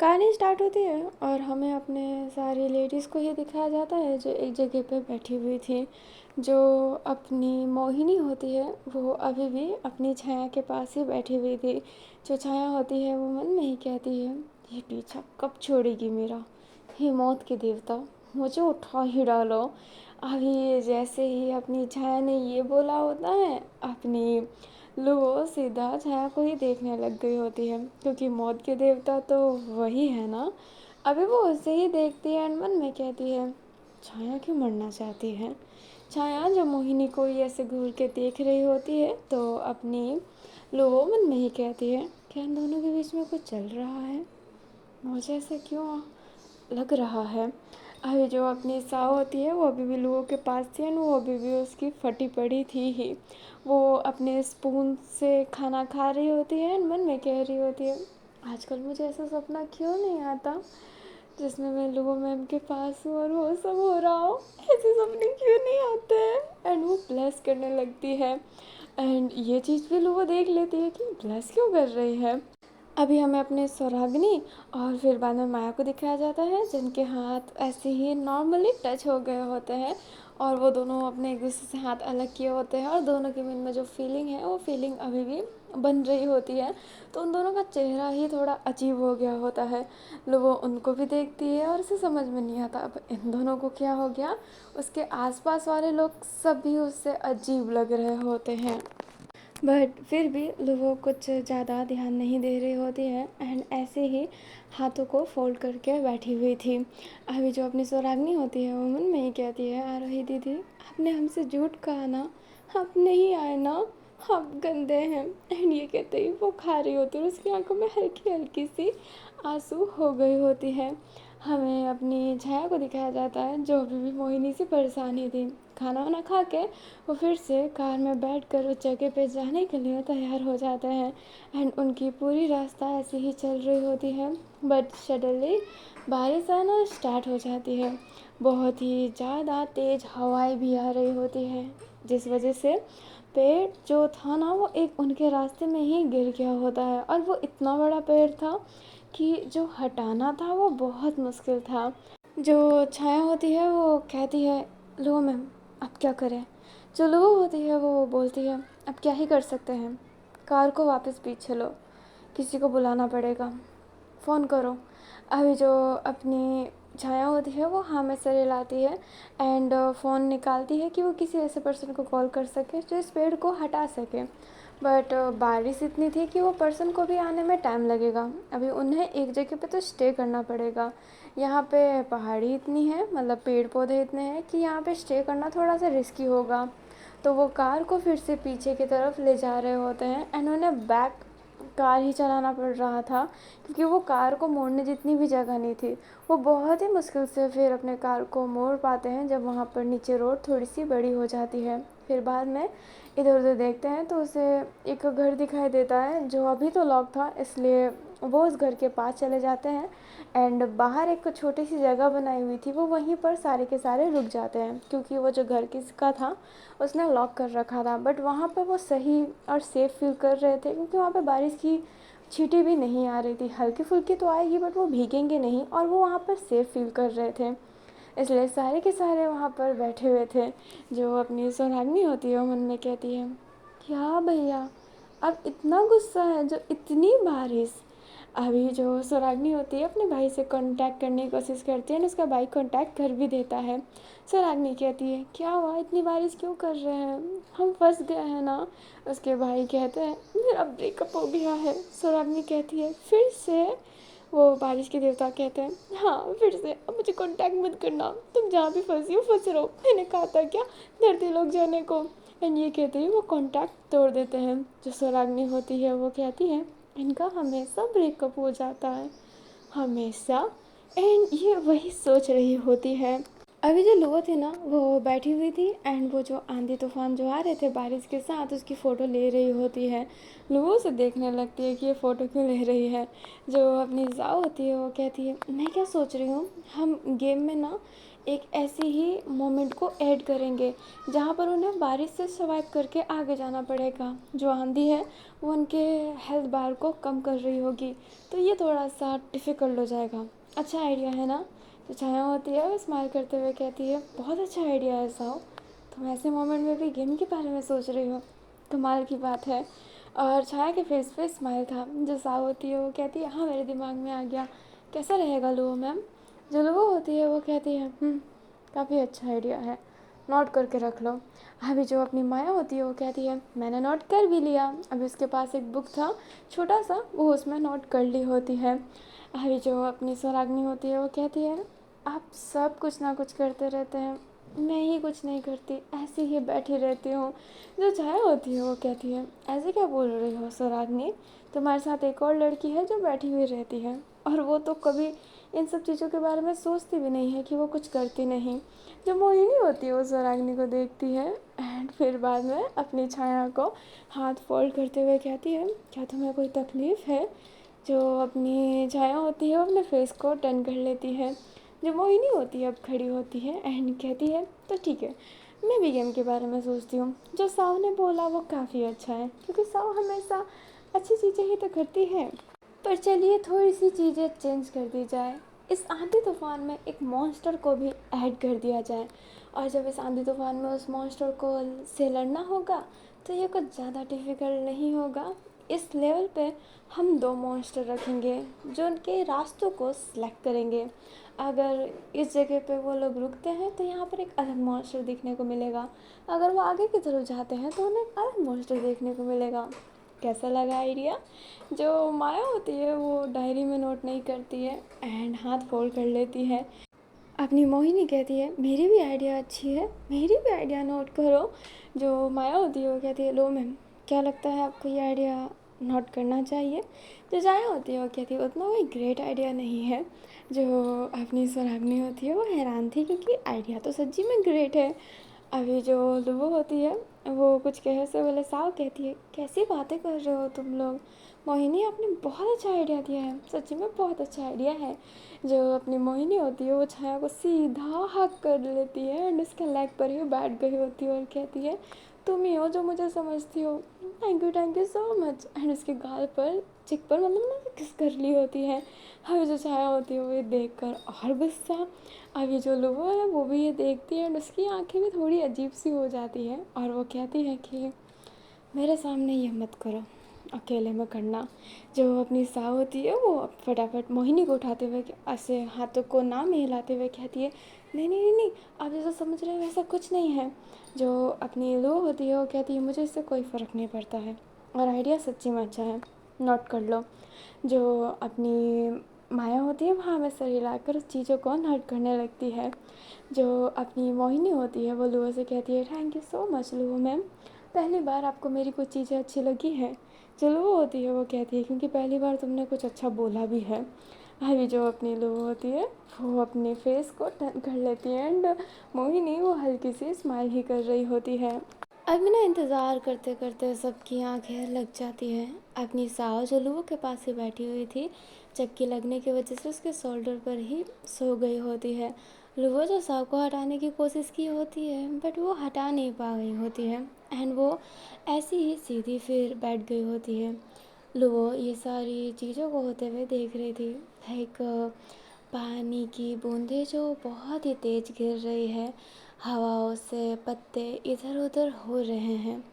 कहानी स्टार्ट होती है और हमें अपने सारी लेडीज़ को ही दिखाया जाता है जो एक जगह पे बैठी हुई थी। जो अपनी मोहिनी होती है वो अभी भी अपनी छाया के पास ही बैठी हुई थी। जो छाया होती है वो मन में ही कहती है, ये पीछा कब छोड़ेगी मेरा, हे मौत के देवता, मुझे उठा ही डालो। अभी जैसे ही अपनी छाया ने ये बोला होता है, अपनी लूहो सीधा छाया को ही देखने लग गई होती है, क्योंकि मौत के देवता तो वही है ना। अभी वो उसे ही देखती है और मन में कहती है, छाया क्यों मरना चाहती है। छाया जब मोहिनी को ये ऐसे घूर के देख रही होती है तो अपनी लूहो मन में ही कहती है, क्या इन दोनों के बीच में कुछ चल रहा है, मुझे ऐसा क्यों लग रहा है। अभी जो अपनी साव होती है वो अभी भी लूहो के पास थी और वो अभी भी उसकी फटी पड़ी थी ही। वो अपने स्पून से खाना खा रही होती है और मन में कह रही होती है, आजकल मुझे ऐसा सपना क्यों नहीं आता जिसमें मैं लूहो मैम के पास हूँ और वो सब हो रहा हो। ऐसे सपने क्यों नहीं आते हैं। एंड वो ब्लश करने लगती है एंड ये चीज़ भी लूहो देख लेती है कि ब्लश क्यों कर रही है। अभी हमें अपने सौराग्नी और फिर बाद में माया को दिखाया जाता है जिनके हाथ ऐसे ही नॉर्मली टच हो गए होते हैं और वो दोनों अपने एक दूसरे से हाथ अलग किए होते हैं और दोनों के मन में जो फीलिंग है वो फीलिंग अभी भी बन रही होती है। तो उन दोनों का चेहरा ही थोड़ा अजीब हो गया होता है। लोग वो उनको भी देखती है और उसे समझ में नहीं आता अब इन दोनों को क्या हो गया। उसके आसपास वाले लोग सब भी उससे अजीब लग रहे होते हैं, बट फिर भी वो कुछ ज़्यादा ध्यान नहीं दे रही होती है एंड ऐसे ही हाथों को फोल्ड करके बैठी हुई थी। अभी जो अपनी सौराग्नी होती है वो मन में ही कहती है, आ रही दीदी आपने हमसे झूठ कहा ना, आप नहीं आए ना, आप गंदे हैं। एंड ये कहते ही वो खा रही होती है और उसकी आंखों में हल्की हल्की सी आंसू हो गई होती है। हमें अपनी छाया को दिखाया जाता है जो अभी भी मोहिनी से परेशान ही थी। खाना वाना खा के वो फिर से कार में बैठकर उस जगह पे जाने के लिए तैयार हो जाते हैं एंड उनकी पूरी रास्ता ऐसे ही चल रही होती है। बट सडनली बारिश आना स्टार्ट हो जाती है। बहुत ही ज़्यादा तेज़ हवाएं भी आ रही होती है जिस वजह से पेड़ जो था ना वो एक उनके रास्ते में ही गिर गया होता है और वो इतना बड़ा पेड़ था कि जो हटाना था वो बहुत मुश्किल था। जो छाया होती है वो कहती है, लो मैम अब क्या करें। जो लो होती है वो बोलती है, अब क्या ही कर सकते हैं, कार को वापस पीछे लो, किसी को बुलाना पड़ेगा, फ़ोन करो। अभी जो अपनी छाया होती है वो हाँ में सर हिलाती है एंड फ़ोन निकालती है कि वो किसी ऐसे पर्सन को कॉल कर सके जो इस पेड़ को हटा सके। बट बारिश इतनी थी कि वो पर्सन को भी आने में टाइम लगेगा। अभी उन्हें एक जगह पे तो स्टे करना पड़ेगा। यहाँ पे पहाड़ी इतनी है, मतलब पेड़ पौधे इतने हैं कि यहाँ पे स्टे करना थोड़ा सा रिस्की होगा। तो वो कार को फिर से पीछे की तरफ ले जा रहे होते हैं एंड उन्हें बैक कार ही चलाना पड़ रहा था क्योंकि वो कार को मोड़ने जितनी भी जगह नहीं थी। वो बहुत ही मुश्किल से फिर अपने कार को मोड़ पाते हैं जब वहाँ पर नीचे रोड थोड़ी सी बड़ी हो जाती है। फिर बाद में इधर उधर देखते हैं तो उसे एक घर दिखाई देता है जो अभी तो लॉक था, इसलिए वो उस घर के पास चले जाते हैं एंड बाहर एक छोटी सी जगह बनाई हुई थी वो वहीं पर सारे के सारे रुक जाते हैं क्योंकि वो जो घर किसका था उसने लॉक कर रखा था। बट वहाँ पर वो सही और सेफ़ फील कर रहे थे क्योंकि वहाँ पे बारिश की छींटे भी नहीं आ रही थी, हल्की फुल्की तो आएगी बट वो भीगेंगे नहीं और वो वहाँ पर सेफ़ फील कर रहे थे, इसलिए सारे के सारे वहाँ पर बैठे हुए थे। जो अपनी सोनाग्नि होती है वो मन में कहती है, क्या भैया अब इतना गुस्सा है, जो इतनी बारिश। अभी जो सोनाग्नि होती है अपने भाई से कांटेक्ट करने की कोशिश करती है और उसका भाई कांटेक्ट कर भी देता है। सोनाग्नि कहती है, क्या हुआ, इतनी बारिश क्यों कर रहे हैं, हम फंस गए हैं ना। उसके भाई कहते हैं, मेरा ब्रेकअप हो गया है। सोनाग्नि कहती है, फिर से। वो बारिश के देवता कहते हैं, हाँ फिर से, अब मुझे कांटेक्ट मत करना, तुम जहाँ भी फंसी हो फंसे रहो, मैंने कहा था क्या धरती लोग जाने को। एंड ये कहते हैं वो कांटेक्ट तोड़ देते हैं। जो स्वराग्नि होती है वो कहती है, इनका हमेशा ब्रेकअप हो जाता है, हमेशा। एंड ये वही सोच रही होती है। अभी जो लोगो थी ना वो बैठी हुई थी एंड वो जो आंधी तूफान जो आ रहे थे बारिश के साथ उसकी फ़ोटो ले रही होती है। लोगों से देखने लगती है कि ये फ़ोटो क्यों ले रही है। जो अपनी जाओ होती है वो कहती है, मैं क्या सोच रही हूँ, हम गेम में ना एक ऐसी ही मोमेंट को ऐड करेंगे जहाँ पर उन्हें बारिश से सर्वाइव करके आगे जाना पड़ेगा। जो आंधी है वो उनके हेल्थ बार को कम कर रही होगी, तो ये थोड़ा सा डिफ़िकल्ट हो जाएगा। अच्छा आइडिया है ना? जो छाया होती है वो स्माइल करते हुए कहती है, बहुत अच्छा आइडिया है साओ, तुम ऐसे मोमेंट में भी गेम के बारे में सोच रही हो, कमाल की बात है। और छाया के फेस पे स्माइल था। जो साओ होती है वो कहती है, हाँ मेरे दिमाग में आ गया, कैसा रहेगा लुओ मैम? जो लुओ होती है वो कहती है, काफ़ी अच्छा आइडिया है, नोट करके रख लो। अभी जो अपनी माया होती है वो कहती है, मैंने नोट कर भी लिया। अभी उसके पास एक बुक था छोटा सा, वो उसमें नोट कर ली होती है। अभी जो अपनी स्वराग्नि होती है वो कहती है, आप सब कुछ ना कुछ करते रहते हैं, मैं ही कुछ नहीं करती, ऐसे ही बैठी रहती हूँ। जो छाया होती है वो कहती है, ऐसे क्या बोल रही हो स्वराग्नि, तुम्हारे साथ एक और लड़की है जो बैठी हुई रहती है, और वो तो कभी इन सब चीज़ों के बारे में सोचती भी नहीं है कि वो कुछ करती नहीं। जो मोहिनी होती है वो स्वराग्नि को देखती है एंड फिर बाद में अपनी छाया को हाथ फोल्ड करते हुए कहती है, क्या तुम्हें कोई तकलीफ़ है? जो अपनी छाया होती है वो अपने फेस को टर्न कर लेती है। जो मोहिनी होती है अब खड़ी होती है एंड कहती है, तो ठीक है, मैं भी गेम के बारे में सोचती हूँ। जो साव ने बोला वो काफ़ी अच्छा है, क्योंकि साव हमेशा अच्छी चीज़ें ही तो करती है। पर चलिए थोड़ी सी चीज़ें चेंज कर दी जाए, इस आंधी तूफान में एक मॉन्स्टर को भी ऐड कर दिया जाए। और जब इस आंधी तूफान में उस मॉन्स्टर को से लड़ना होगा तो ये कुछ ज़्यादा डिफ़िकल्ट नहीं होगा। इस लेवल पे हम 2 मॉन्स्टर रखेंगे जो उनके रास्तों को सिलेक्ट करेंगे। अगर इस जगह पे वो लोग रुकते हैं तो यहाँ पर एक अलग मॉन्स्टर देखने को मिलेगा, अगर वो आगे की तरफ जाते हैं तो उन्हें एक अलग मॉन्स्टर देखने को मिलेगा। कैसा लगा आइडिया? जो माया होती है वो डायरी में नोट नहीं करती है एंड हाथ फोल्ड कर लेती है। अपनी मोहिनी कहती है, मेरी भी आइडिया अच्छी है, मेरी भी आइडिया नोट करो। जो माया होती है वो कहती है, लो मैम, क्या लगता है आपको ये आइडिया नोट करना चाहिए? जो जाया होती है वो कहती है, उतना कोई ग्रेट आइडिया नहीं है। जो अपनी स्वराग्नि होती है वो हैरान थी, क्योंकि आइडिया तो सच्ची में ग्रेट है। अभी जो लुबो होती है वो कुछ कहे से बोले, साव कहती है, कैसी बातें कर रहे हो तुम लोग, मोहिनी आपने बहुत अच्छा आइडिया दिया है, सच्ची में बहुत अच्छा आइडिया है। जो अपनी मोहिनी होती है वो छाया को सीधा हक कर लेती है एंड उसके लेग पर ही बैठ गई होती है और कहती है, तुम ही हो जो मुझे समझती हो, thank you so much. And उसके गाल पर चिक पर मतलब ना किस कर ली होती है। अभी जो छाया होती है वो ये देख कर और गुस्सा। अभी जो लुबो है वो भी ये देखती है एंड उसकी आंखें भी थोड़ी अजीब सी हो जाती है और वो कहती है कि मेरे सामने ये मत करो, अकेले में करना। जो अपनी साव होती है वो फटाफट मोहिनी को उठाते हुए ऐसे हाथों को ना में हिलाते हुए कहती है, नहीं नहीं नहीं नहीं, आप जैसा समझ रहे हैं वैसा कुछ नहीं है। जो अपनी लो होती है वो कहती है, मुझे इससे कोई फ़र्क नहीं पड़ता है और आइडिया सच्ची में अच्छा है, नोट कर लो। जो अपनी माया होती है वो हाँ में सर हिलाकर उस चीज़ों को नोट करने लगती है। जो अपनी मोहिनी होती है वो लुओ से कहती है, thank you so much Luo ma'am, पहली बार आपको मेरी कुछ चीज़ें अच्छी लगी हैं। जो लुओ होती है वो कहती है, क्योंकि पहली बार तुमने कुछ अच्छा बोला भी है। अभी जो अपनी लुओ होती है वो अपने फेस को टर्न कर लेती है एंड मोहिनी वो हल्की सी स्माइल ही कर रही होती है। अभी ना इंतज़ार करते करते सबकी आंखें लग जाती हैं। अपनी साव जो लुओ के पास ही बैठी हुई थी, चक्की लगने की वजह से उसके शोल्डर पर ही सो गई होती है। लुओ जो साव को हटाने की कोशिश की होती है बट वो हटा नहीं पा गई होती है एंड वो ऐसी ही सीधी फिर बैठ गई होती है। लुओ ये सारी चीज़ों को होते हुए देख रही थी, लाइक पानी की बूंदें जो बहुत ही तेज़ गिर रही है, हवाओं से पत्ते इधर उधर हो रहे हैं।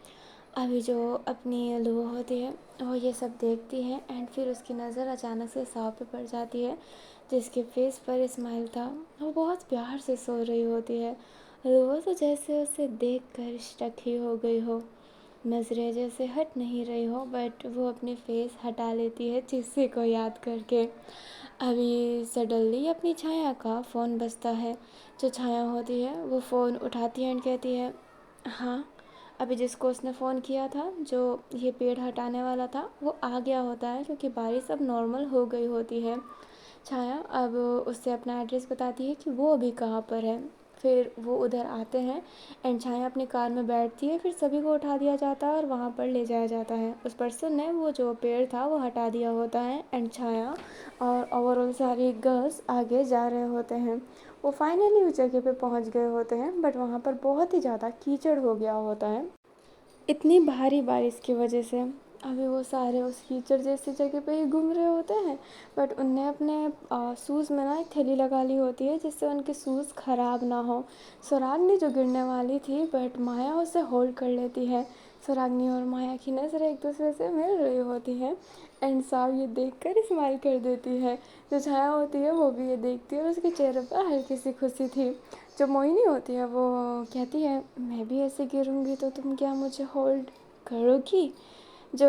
अभी जो अपनी लुओ होती है वो ये सब देखती है एंड फिर उसकी नज़र अचानक से साव पे पड़ जाती है, जिसके फेस पर स्माइल था। वो बहुत प्यार से सो रही होती है। लुओ तो जैसे उसे देख कर स्टक ही हो गई हो, नज़रें जैसे हट नहीं रही हो, बट वो अपनी फेस हटा लेती है किसी को याद करके। अभी सडनली अपनी छाया का फ़ोन बजता है। जो छाया होती है वो फ़ोन उठाती है एंड कहती है, हाँ। अभी जिसको उसने फ़ोन किया था, जो ये पेड़ हटाने वाला था, वो आ गया होता है क्योंकि बारिश अब नॉर्मल हो गई होती है। छाया अब उससे अपना एड्रेस बताती है कि वो अभी कहाँ पर है। फिर वो उधर आते हैं एंड छाया अपनी कार में बैठती है, फिर सभी को उठा दिया जाता है और वहाँ पर ले जाया जाता है। उस पर्सन ने वो जो पेड़ था वो हटा दिया होता है एंड छाया और ओवरऑल सारी गर्ल्स आगे जा रहे होते हैं। वो फाइनली उस जगह पे पहुँच गए होते हैं, बट वहाँ पर बहुत ही ज़्यादा कीचड़ हो गया होता है इतनी भारी बारिश की वजह से। अभी वो सारे उस कीचड़ जैसी जगह पे ही घूम रहे होते हैं, बट उनने अपने शूज़ में ना एक थैली लगा ली होती है जिससे उनके शूज़ ख़राब ना हो। स्वराग्नि जो गिरने वाली थी, बट माया उसे होल्ड कर लेती है। स्वराग्नि और माया की नज़र एक दूसरे से मिल रही होती है एंड साव ये देखकर स्माइल कर देती है। जो छाया होती है वो भी ये देखती है और उसके चेहरे पर हल्की सी खुशी थी। जो मोहिनी होती है वो कहती है, मैं भी ऐसे गिरूंगी तो तुम क्या मुझे होल्ड करोगी? जो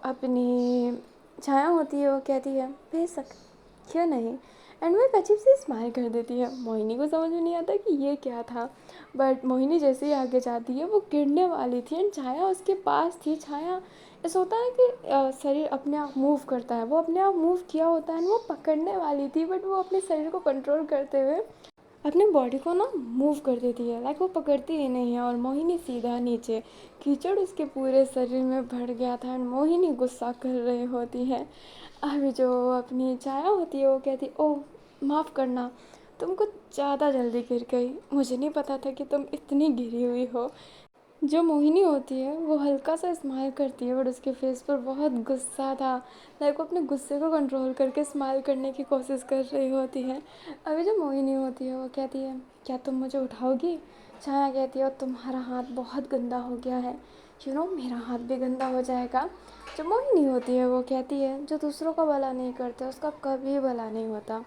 अपनी छाया होती है वो कहती है, बेशक, क्यों नहीं। एंड वो एक अजीब सी स्माइल कर देती है। मोहिनी को समझ में नहीं आता कि ये क्या था, बट मोहिनी जैसे ही आगे जाती है वो गिरने वाली थी एंड छाया उसके पास थी। छाया, ऐसा होता है कि शरीर अपने आप मूव करता है, वो अपने आप मूव किया होता है, वो पकड़ने वाली थी, बट वो अपने शरीर को कंट्रोल करते हुए अपने बॉडी को ना मूव कर देती है, लाइक वो पकड़ती ही नहीं है और मोहिनी सीधा नीचे। कीचड़ उसके पूरे शरीर में भर गया था एंड मोहिनी गुस्सा कर रही होती है। अभी जो अपनी छाया होती है वो कहती, ओह माफ़ करना, तुम कुछ ज़्यादा जल्दी गिर गई, मुझे नहीं पता था कि तुम इतनी गिरी हुई हो। जो मोहिनी होती है वो हल्का सा स्माइल करती है, बट उसके फेस पर बहुत गुस्सा था, लाइक वो अपने गुस्से को कंट्रोल करके स्माइल करने की कोशिश कर रही होती है। अभी जो मोहिनी होती है वो कहती है, क्या तुम मुझे उठाओगी? छाया कहती है, और तुम्हारा हाथ बहुत गंदा हो गया है, मेरा हाथ भी गंदा हो जाएगा। जो मोहिनी होती है वो कहती है, जो दूसरों का भला नहीं करते उसका कभी भला नहीं होता।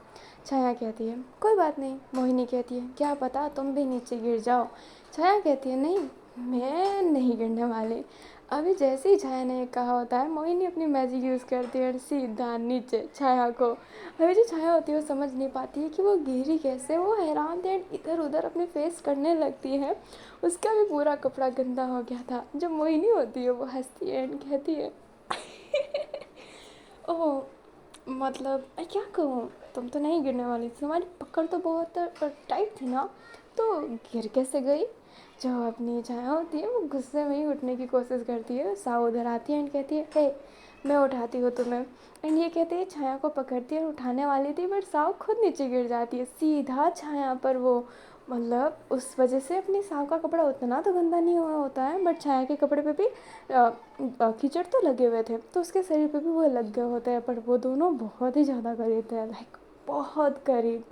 छाया कहती है, कोई बात नहीं। मोहिनी कहती है, क्या पता तुम भी नीचे गिर जाओ। छाया कहती है, नहीं, मैं नहीं गिरने वाली। अभी जैसे ही छाया ने कहा होता है, मोहिनी अपनी मैजिक यूज़ करती है और सीधा नीचे छाया को। अभी जो छाया होती है वो समझ नहीं पाती है कि वो गिरी कैसे। वो हैरान थे, इधर उधर अपने फेस करने लगती है। उसका भी पूरा कपड़ा गंदा हो गया था। जो मोहिनी होती है वो हंसती है एंड कहती है, ओह, मतलब मैं क्या कहूँ, तुम तो नहीं गिरने वाली थी, तुम्हारी पकड़ तो बहुत टाइट थी ना, तो गिर कैसे गई? जो अपनी छाया होती है वो गुस्से में ही उठने की कोशिश करती है। साव उधर आती है एंड कहती है, हे, मैं उठाती हूँ तुम्हें। एंड ये कहती है, छाया को पकड़ती है और उठाने वाली थी, बट साव खुद नीचे गिर जाती है सीधा छाया पर। वो मतलब उस वजह से अपनी साव का कपड़ा उतना तो गंदा नहीं हुआ होता है, बट छाया के कपड़े पे भी कीचड़ तो लगे हुए थे, तो उसके शरीर पे भी वो लग गए होते हैं, पर वो दोनों बहुत ही ज़्यादा करीब थे, लाइक बहुत करीब।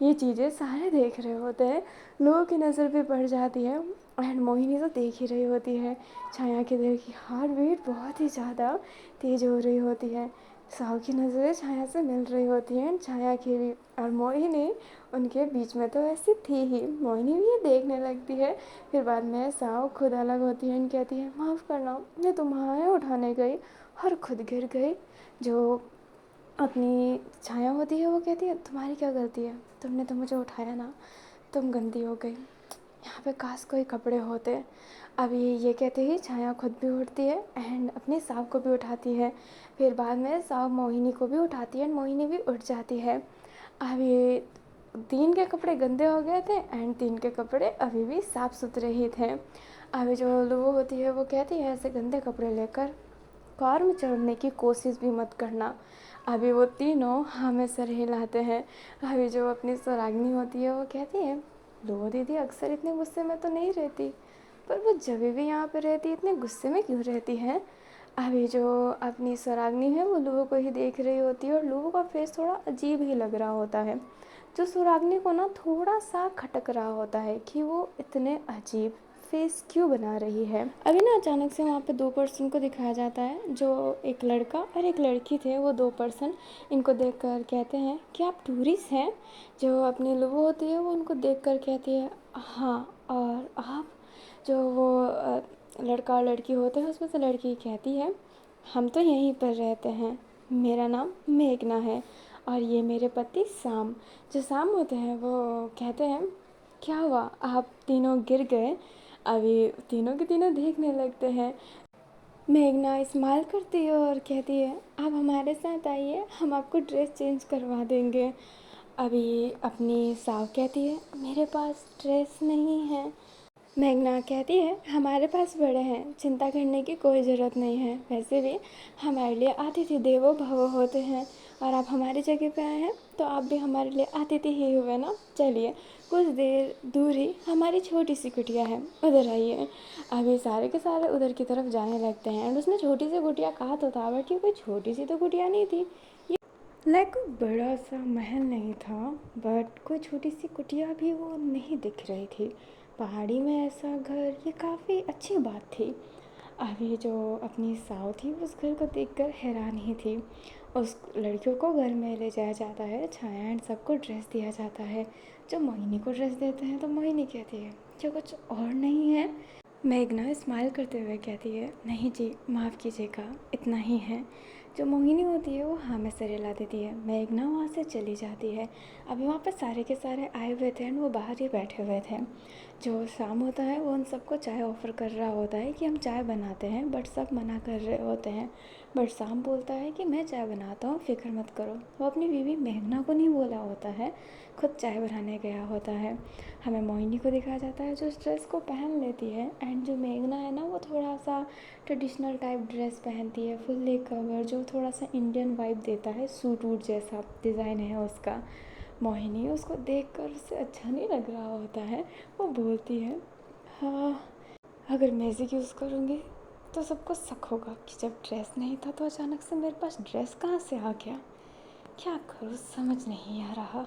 ये चीज़ें सारे देख रहे होते हैं, लोगों की नज़र भी बढ़ जाती है एंड मोहिनी तो देख ही रही होती है। छाया के दिल की हार्ट बीट बहुत ही ज़्यादा तेज़ हो रही होती है। साव की नज़रें छाया से मिल रही होती हैं, छाया की भी, और मोहिनी उनके बीच में तो ऐसी थी ही। मोहिनी भी ये देखने लगती है। फिर बाद में साव खुद अलग होती है एंड कहती है, माफ़ करना, मैं तुम्हारे उठाने गई और खुद गिर गई। जो अपनी छाया होती है वो कहती है, तुम्हारी क्या गलती है, तुमने तो मुझे उठाया ना, तुम गंदी हो गई, यहाँ पे काश कोई कपड़े होते। अभी ये कहते ही छाया खुद भी उठती है एंड अपनी साव को भी उठाती है। फिर बाद में साव मोहिनी को भी उठाती है एंड मोहिनी भी उठ जाती है। अभी तीन के कपड़े गंदे हो गए थे एंड तीन के कपड़े अभी भी साफ़ सुथरे ही थे। अभी जो लुबो होती है वो कहती है, ऐसे गंदे कपड़े लेकर कार में चढ़ने की कोशिश भी मत करना। अभी वो तीनों हमें सर हिलाते हैं। अभी जो अपनी स्वराग्नि होती है वो कहती है, लो दीदी अक्सर इतने गुस्से में तो नहीं रहती, पर वो जब भी यहाँ पे रहती इतने गुस्से में क्यों रहती है? अभी जो अपनी स्वराग्नि है वो लुबो को ही देख रही होती है और लुबो का फेस थोड़ा अजीब ही लग रहा होता है। जो स्वराग्नि को ना थोड़ा सा खटक रहा होता है कि वो इतने अजीब फेस क्यों बना रही है। अभी ना अचानक से वहाँ पे दो पर्सन को दिखाया जाता है, जो एक लड़का और एक लड़की थे। वो दो पर्सन इनको देखकर कहते हैं कि आप टूरिस्ट हैं? जो अपनी लुबो होती है वो उनको देखकर कहती है, हाँ, और आप? जो वो लड़का और लड़की होते हैं उसमें से लड़की कहती है, हम तो यहीं पर रहते हैं, मेरा नाम मेघना है और ये मेरे पति शाम। जो शाम होते हैं वो कहते हैं, क्या हुआ, आप तीनों गिर गए? अभी तीनों के तीनों देखने लगते हैं। मेघना स्माइल करती है और कहती है, आप हमारे साथ आइए, हम आपको ड्रेस चेंज करवा देंगे। अभी अपनी साव कहती है मेरे पास ड्रेस नहीं है। मेघना कहती है हमारे पास बड़े हैं, चिंता करने की कोई ज़रूरत नहीं है। वैसे भी हमारे लिए अतिथि देवो भव होते हैं और आप हमारी जगह पे आए हैं तो आप भी हमारे लिए अतिथि ही हुए ना। चलिए कुछ देर दूर ही हमारी छोटी सी कुटिया है, उधर आइए। अभी सारे के सारे उधर की तरफ जाने लगते हैं। एंड उसने छोटी सी कुटिया कहा तो था, बट ये कोई छोटी सी तो कुटिया नहीं थी। ये लाइक कोई बड़ा सा महल नहीं था, बट कोई छोटी सी कुटिया भी वो नहीं दिख रही थी। पहाड़ी में ऐसा घर, ये काफ़ी अच्छी बात थी। अभी जो अपनी साव थी उस घर को देखकर हैरान ही थी। उस लड़कियों को घर में ले जाया जाता है, छाया एंड सबको ड्रेस दिया जाता है। जो मोहिनी को ड्रेस देते हैं तो मोहिनी कहती है जो कुछ और नहीं है। मेघना स्माइल करते हुए कहती है नहीं जी, माफ़ कीजिएगा, इतना ही है। जो मोहिनी होती है वो हाँ में सिर हिला देती है। मेघना वहाँ से चली जाती है। अभी वहाँ पर सारे के सारे आए हुए थे एंड वो बाहर ही बैठे हुए थे। जो शाम होता है वो उन सबको चाय ऑफ़र कर रहा होता है कि हम चाय बनाते हैं, बट सब मना कर रहे होते हैं। बट शाम बोलता है कि मैं चाय बनाता हूँ, फ़िक्र मत करो। वो अपनी बीवी मेघना को नहीं बोला होता है, खुद चाय बनाने गया होता है। हमें मोहिनी को दिखाया जाता है जो इस ड्रेस को पहन लेती है। एंड जो मेघना है ना वो थोड़ा सा ट्रेडिशनल टाइप ड्रेस पहनती है, फुल्ली कवर, जो थोड़ा सा इंडियन वाइब देता है, सूट वूट जैसा डिज़ाइन है उसका। मोहिनी उसको देखकर उसे अच्छा नहीं लग रहा होता है। वो बोलती है हाँ, अगर मैजिक यूज़ करूँगी तो सबको शक होगा कि जब ड्रेस नहीं था तो अचानक से मेरे पास ड्रेस कहाँ से आ गया। क्या करूँ समझ नहीं आ रहा।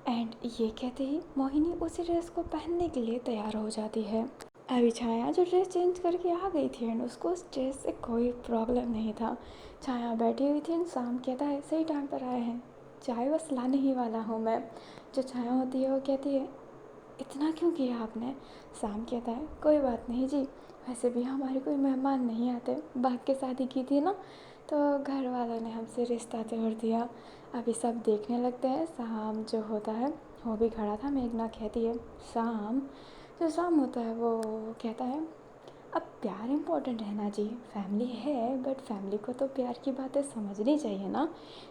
एंड ये कहते ही मोहिनी उसी ड्रेस को पहनने के लिए तैयार हो जाती है। अभी छाया जो ड्रेस चेंज करके आ गई थी एंड उसको उस ड्रेस से कोई प्रॉब्लम नहीं था। छाया बैठी हुई थी एंड शाम कहता है सही टाइम पर आए हैं, चाय बस लाने ही वाला हूँ मैं। जो छाया होती है वो कहती है इतना क्यों किया आपने। शाम कहता है कोई बात नहीं जी, वैसे भी हमारे कोई मेहमान नहीं आते, भाग के शादी की थी ना तो घर वालों ने हमसे रिश्ता तोड़ दिया। अभी सब देखने लगते हैं। शाम जो होता है वो भी खड़ा था। मेघना कहती है शाम, जो शाम होता है वो कहता है अब प्यार इम्पोर्टेंट है ना जी, फैमिली है बट फैमिली को तो प्यार की बातें समझनी चाहिए ना।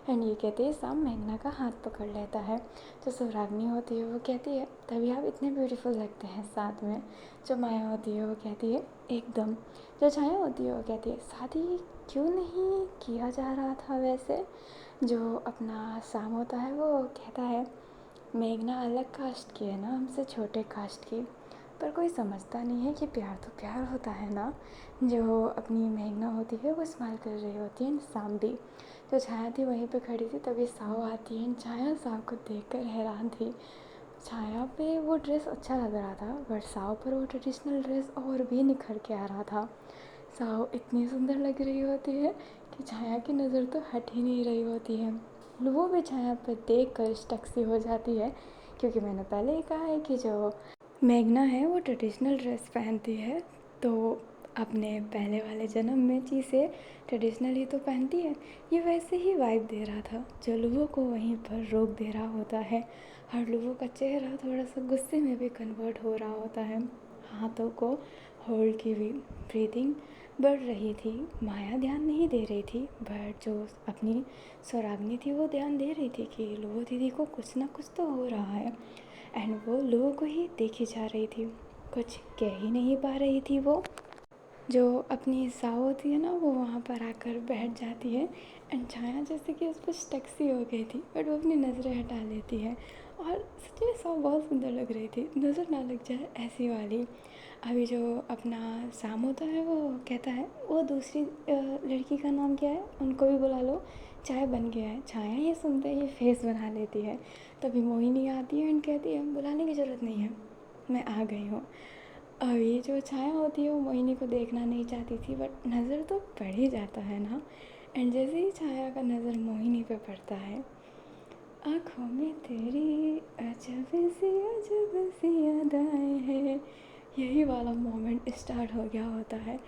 एंड ये कहते हैं शाम मेघना का हाथ पकड़ लेता है। जो सुरागनी होती है वो कहती है तभी आप इतने ब्यूटीफुल लगते हैं साथ में। जो माया होती है वो कहती है एकदम। जो छाया होती है वो कहती है शादी क्यों नहीं किया जा रहा था वैसे। जो अपना शाम होता है वो कहता है मेघना अलग कास्ट की है ना, हमसे छोटे कास्ट की, पर कोई समझता नहीं है कि प्यार तो प्यार होता है ना। जो अपनी मेघना होती है वो स्माइल कर रही होती है। शाम भी, जो छाया थी वहीं पे खड़ी थी, तभी साव आती है। छाया साव को देखकर हैरान थी। छाया पे वो ड्रेस अच्छा लग रहा था बट साव पर वो ट्रेडिशनल ड्रेस और भी निखर के आ रहा था। साव इतनी सुंदर लग रही होती है कि छाया की नज़र तो हट ही नहीं रही होती है। वो भी छाया पर देख कर स्टक सी हो जाती है, क्योंकि मैंने पहले ही कहा है कि जो मेघना है वो ट्रेडिशनल ड्रेस पहनती है, तो अपने पहले वाले जन्म में से ट्रेडिशनल ही तो पहनती है। ये वैसे ही वाइब दे रहा था जो लोगों को वहीं पर रोक दे रहा होता है। हर लोगों का चेहरा थोड़ा सा गुस्से में भी कन्वर्ट हो रहा होता है। हाथों को होल्ड की हुई ब्रीदिंग बढ़ रही थी। माया ध्यान नहीं दे रही थी, बट जो अपनी स्वराग्नि थी वो ध्यान दे रही थी कि लोगो दीदी को कुछ ना कुछ तो हो रहा है। एंड वो लोगों को ही देखी जा रही थी, कुछ कह ही नहीं पा रही थी। वो जो अपनी साव होती है ना वो वहाँ पर आकर बैठ जाती है। एंड छाया जैसे कि उस पर स्टक सी हो गई थी, बट वो अपनी नज़रें हटा लेती है। और सच में साव बहुत सुंदर लग रही थी, नज़र ना लग जाए ऐसी वाली। अभी जो अपना शाम होता है वो कहता है वो दूसरी लड़की का नाम क्या है, उनको भी बुला लो, चाय बन गया है। छाया ये सुनते ही फेस बना लेती है। तभी मोहिनी आती है एंड कहती है बुलाने की ज़रूरत नहीं है, मैं आ गई हूँ। अभी जो छाया होती है वो मोहिनी को देखना नहीं चाहती थी, बट नज़र तो पड़ ही जाता है ना। एंड जैसे ही छाया का नज़र मोहिनी पे पड़ता है, आँखों में तेरी अजब सी यादें हैं, यही वाला मोमेंट स्टार्ट हो गया होता है।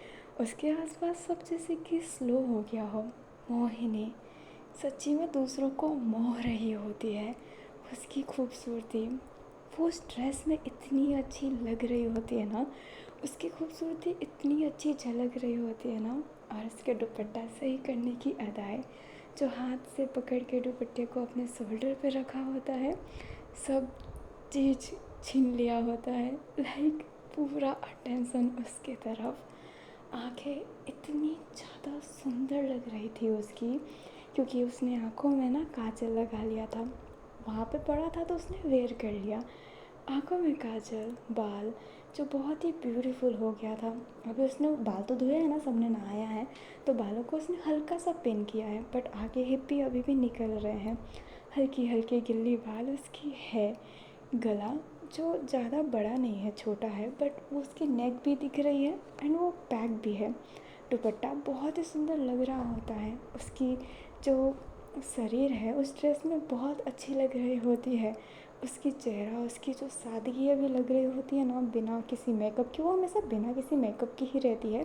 उसके आसपास सब जैसे कि स्लो हो गया हो। मोहिनी सच्ची में दूसरों को मोह रही होती है। उसकी खूबसूरती वो उस ड्रेस में इतनी अच्छी लग रही होती है ना, उसकी खूबसूरती इतनी अच्छी झलक रही होती है ना। और उसके दुपट्टा सही करने की अदाएँ जो हाथ से पकड़ के दुपट्टे को अपने शोल्डर पे रखा होता है, सब चीज़ छीन लिया होता है। लाइक पूरा अटेंशन उसके तरफ। आंखें इतनी ज़्यादा सुंदर लग रही थी उसकी, क्योंकि उसने आँखों में ना काजल लगा लिया था। वहाँ पे पड़ा था तो उसने वेयर कर लिया। आँखों में काजल, बाल, जो बहुत ही ब्यूटीफुल हो गया था। अभी उसने बाल तो धोए हैं ना, सबने नहाया है, तो बालों को उसने हल्का सा पिन किया है, बट आगे हिप भी अभी भी निकल रहे हैं। हल्की हल्की गिल्ली बाल उसकी है। गला जो ज़्यादा बड़ा नहीं है, छोटा है, बट उसकी नेक भी दिख रही है एंड वो पैक भी है। दुपट्टा बहुत ही सुंदर लग रहा होता है। उसकी जो शरीर है उस ड्रेस में बहुत अच्छी लग रही होती है। उसकी चेहरा, उसकी जो सादगी भी लग रही होती है ना, बिना किसी मेकअप के। वो हमेशा बिना किसी मेकअप की ही रहती है,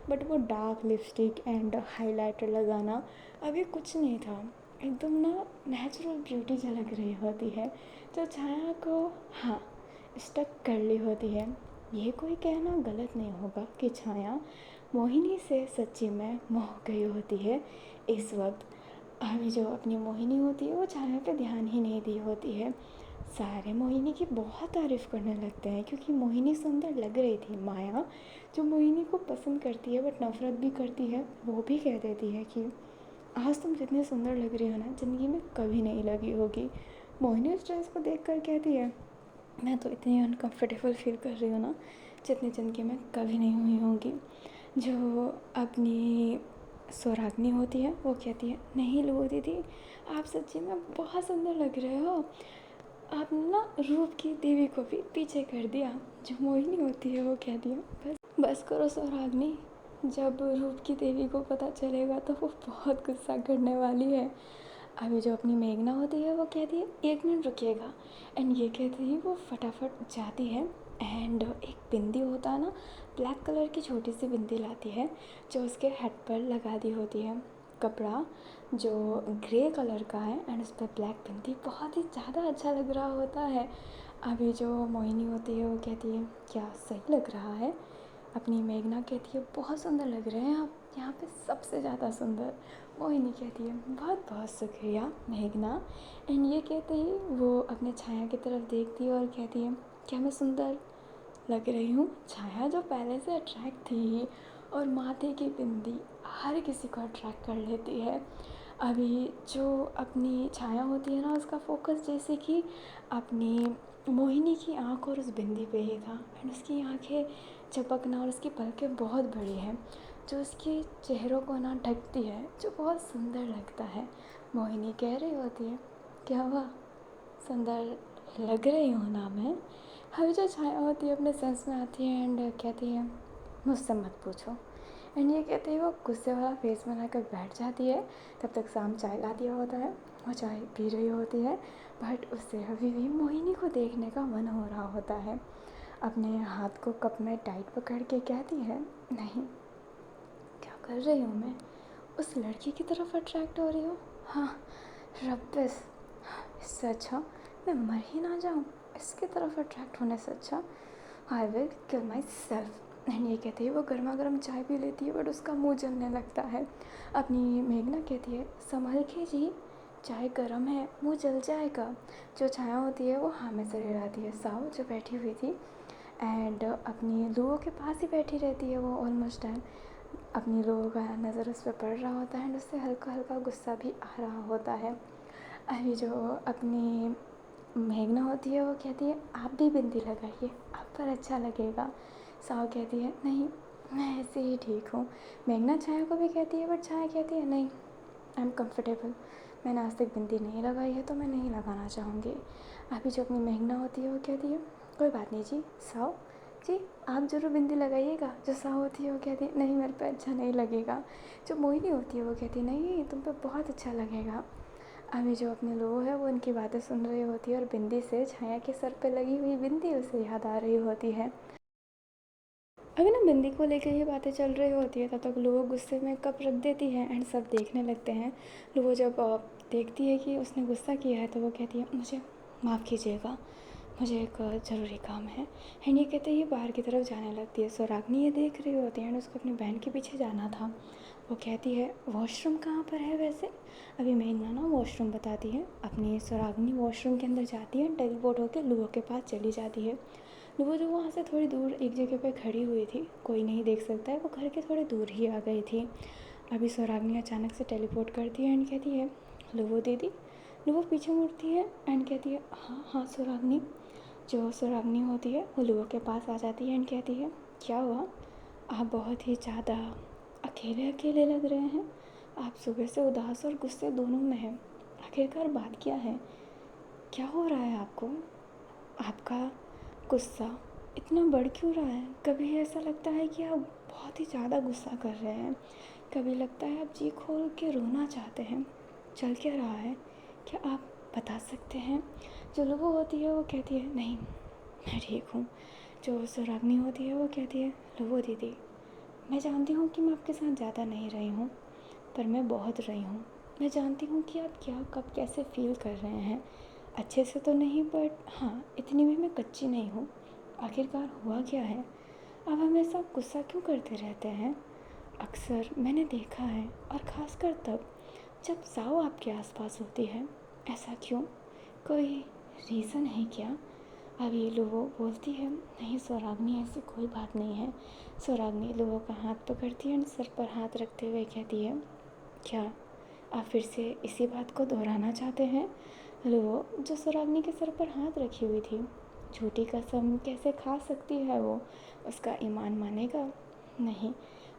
बट वो डार्क लिपस्टिक एंड हाइलाइटर लगाना अभी कुछ नहीं था। एकदम ना नेचुरल ब्यूटी झलक रही होती है, जो छाया को हाँ स्टक कर ली होती है। ये कोई कहना गलत नहीं होगा कि छाया मोहिनी से सच्ची में मोह गई होती है इस वक्त। अभी जो अपनी मोहिनी होती है वो छाया पे ध्यान ही नहीं दी होती है। सारे मोहिनी की बहुत तारीफ़ करने लगते हैं, क्योंकि मोहिनी सुंदर लग रही थी। माया जो मोहिनी को पसंद करती है बट नफ़रत भी करती है, वो भी कह देती है कि आज तुम जितनी सुंदर लग रही हो ना, ज़िंदगी में कभी नहीं लगी होगी। मोहिनी उस ड्रेस को देख कर कहती है, मैं तो इतनी अनकंफर्टेबल फील कर रही हूँ ना, जितनी ज़िंदगी में कभी नहीं हुई होगी। जो अपनी स्वराग्नि होती है वो कहती है, नहीं लो दीदी, आप सच्ची में बहुत सुंदर लग रहे हो। आपने ना रूप की देवी को भी पीछे कर दिया। जो मोहिनी होती है वो कहती है, बस बस करो स्वराग्नि, जब रूप की देवी को पता चलेगा तो वो बहुत गुस्सा करने वाली है। अभी जो अपनी मेघना होती है वो कहती है, एक मिनट रुकिएगा, एंड ये कहती ही वो फटाफट जाती है एंड एक बिंदी होता है ना, ब्लैक कलर की छोटी सी बिंदी लाती है, जो उसके हेड पर लगा दी होती है। कपड़ा जो ग्रे कलर का है एंड उस पर ब्लैक बिंदी बहुत ही ज़्यादा अच्छा लग रहा होता है। अभी जो मोहिनी होती है वो कहती है, क्या सही लग रहा है। अपनी मेघना कहती है, बहुत सुंदर लग रहे हैं आप, यहाँ पे सबसे ज़्यादा सुंदर। मोहिनी कहती है, बहुत बहुत शुक्रिया मेघना। एंड ये कहते ही वो अपने छाया की तरफ देखती है और कहती है, क्या मैं सुंदर लग रही हूँ। छाया जो पहले से अट्रैक्ट थी ही, और माथे की बिंदी हर किसी को अट्रैक्ट कर लेती है। अभी जो अपनी छाया होती है ना, उसका फोकस जैसे कि अपनी मोहिनी की आँख और उस बिंदी पे ही था। एंड उसकी आँखें चपकना और उसकी पलकें बहुत बड़ी हैं, जो उसके चेहरों को ना ढकती है, जो बहुत सुंदर लगता है। मोहिनी कह रही होती है, क्या हुआ, सुंदर लग रही हूँ ना मैं। अभी जो छाया होती है अपने सेंस में आती है एंड कहती है, मुझसे मत पूछो। एंड ये कहते ही वो गुस्से वाला फेस बनाकर बैठ जाती है। तब तक शाम चाय ला दिया होता है, वो चाय पी रही होती है, बट उससे अभी भी मोहिनी को देखने का मन हो रहा होता है। अपने हाथ को कप में टाइट पकड़ के कहती है, नहीं, क्या कर रही हूँ मैं, उस लड़की की तरफ अट्रैक्ट हो रही हूँ। हाँ रब्बिस, इससे अच्छा मैं मर ही ना जाऊँ, इसकी तरफ अट्रैक्ट होने से अच्छा I will kill my self. And ये कहते ही वो गर्मा गर्म चाय पी लेती है, बट उसका मुंह जलने लगता है। अपनी मेघना कहती है, संभल के जी, चाय गर्म है, मुंह जल जाएगा। जो छाया होती है वो हाँ में सिर हिलाती है। साव जो बैठी हुई थी एंड अपनी लुओं के पास ही बैठी रहती है वो ऑलमोस्ट टाइम। अपनी लोगों का नज़र उस पर पड़ रहा होता है एंड उससे हल्का हल्का गुस्सा भी आ रहा होता है। अभी जो अपनी मेघना होती है वो कहती है, आप भी बिंदी लगाइए, आप पर अच्छा लगेगा। साव कहती है, नहीं, मैं ऐसे ही ठीक हूँ। मेघना छाया को भी कहती है, बट छाया कहती है, नहीं, आई एम कम्फर्टेबल, मैंने आज तक बिंदी नहीं लगाई है तो मैं नहीं लगाना चाहूँगी। अभी जो अपनी मेघना होती है वो कहती है, कोई बात नहीं जी, साव जी आप ज़रूर बिंदी लगाइएगा। जो साव होती है वो कहती है, नहीं, मेरे पे अच्छा नहीं लगेगा। जो मोहिनी होती है वो कहती है, नहीं, तुम पे बहुत अच्छा लगेगा। अभी जो अपने लोग है वो उनकी बातें सुन रही होती है और बिंदी से छाया के सर पे लगी हुई बिंदी उसे याद आ रही होती है। अभी ना बिंदी को लेकर ये बातें चल रही होती है, तब तक लोग गुस्से में कप रख देती है एंड सब देखने लगते हैं। लोग जब देखती है कि उसने गुस्सा किया है तो वो कहती है, मुझे माफ़ कीजिएगा, मुझे एक ज़रूरी काम है। एंड ये कहते ही बाहर की तरफ जाने लगती है। स्वराग्नि ये देख रही होती है एंड उसको अपनी बहन के पीछे जाना था, वो कहती है वॉशरूम कहाँ पर है वैसे। अभी मेघना ना वॉशरूम बताती है। अपनी स्वराग्नि वॉशरूम के अंदर जाती है, टेलीपोर्ट होकर लुबो के पास चली जाती है। लुबो जो वहाँ से थोड़ी दूर एक जगह पर खड़ी हुई थी, कोई नहीं देख सकता है, वो घर के थोड़े दूर ही आ गई थी। अभी स्वराग्नि अचानक से टेलीपोर्ट करती है एंड कहती है लुबो दीदी। लुबो पीछे मुड़ती है एंड कहती है हाँ हाँ स्वराग्नि। जो स्वराग्नि होती है वो लुबो के पास आ जाती है एंड कहती है क्या हुआ, आप बहुत ही ज़्यादा अकेले अकेले लग रहे हैं। आप सुबह से उदास और गुस्से दोनों में हैं। आखिरकार बात क्या है, क्या हो रहा है आपको? आपका गुस्सा इतना बढ़ क्यों रहा है? कभी ऐसा लगता है कि आप बहुत ही ज़्यादा गुस्सा कर रहे हैं, कभी लगता है आप जी खोल के रोना चाहते हैं। चल क्या रहा है, क्या आप बता सकते हैं? जो लुबो होती है वो कहती है नहीं मैं ठीक हूँ। जो स्वराग्नि होती है वो कहती है लुबो दीदी, मैं जानती हूँ कि मैं आपके साथ ज़्यादा नहीं रही हूँ, पर मैं बहुत रही हूँ। मैं जानती हूँ कि आप क्या कब कैसे फील कर रहे हैं। अच्छे से तो नहीं, बट हाँ इतनी भी मैं कच्ची नहीं हूँ। आखिरकार हुआ क्या है, आप हमेशा गुस्सा क्यों करते रहते हैं? अक्सर मैंने देखा है, और ख़ासकर तब जब साओ आपके आसपास होती है। ऐसा क्यों, कोई रीज़न है क्या? अभी लुबो बोलती है नहीं स्वराग्नि, ऐसी कोई बात नहीं है। स्वराग्नि लुबो का हाथ पकड़ती है और सर पर हाथ रखते हुए कहती है क्या आप फिर से इसी बात को दोहराना चाहते हैं? लुबो जो स्वराग्नि के सर पर हाथ रखी हुई थी, झूठी कसम कैसे खा सकती है वो? उसका ईमान मानेगा? नहीं,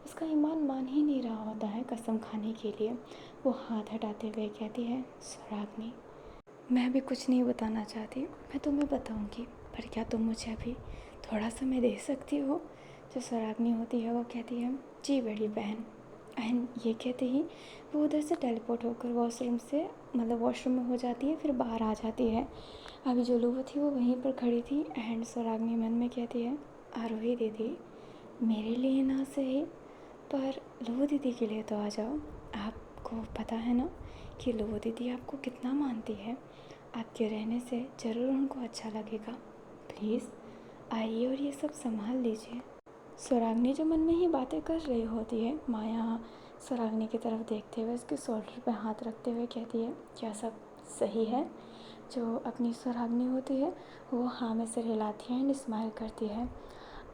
उसका ईमान मान ही नहीं रहा होता है कसम खाने के लिए। वो हाथ हटाते हुए कहती है स्वराग्नि, मैं भी कुछ नहीं बताना चाहती, मैं तुम्हें बताऊंगी, पर क्या तुम मुझे अभी थोड़ा समय दे सकती हो? जो स्वराग्नि होती है वो कहती है जी बड़ी बहन। एंड ये कहते ही वो उधर से टेलीपोर्ट होकर वॉशरूम से वॉशरूम में हो जाती है, फिर बाहर आ जाती है। अभी जो लुबो थी वो वहीं पर खड़ी थी एंड स्वराग्नि मन में कहती है आरोही दीदी, मेरे लिए ना सही पर लुबो दीदी के लिए तो आ जाओ। आपको पता है ना कि लुबो दीदी आपको कितना मानती है। आपके रहने से ज़रूर उनको अच्छा लगेगा। प्लीज़ आइए और ये सब संभाल लीजिए। स्वराग्नि जो मन में ही बातें कर रही होती है, माया स्वराग्नि की तरफ देखते हुए उसके शोल्डर पर हाथ रखते हुए कहती है क्या सब सही है? जो अपनी स्वराग्नि होती है वो हाँ में सिर हिलाती है एंड स्माइल करती है।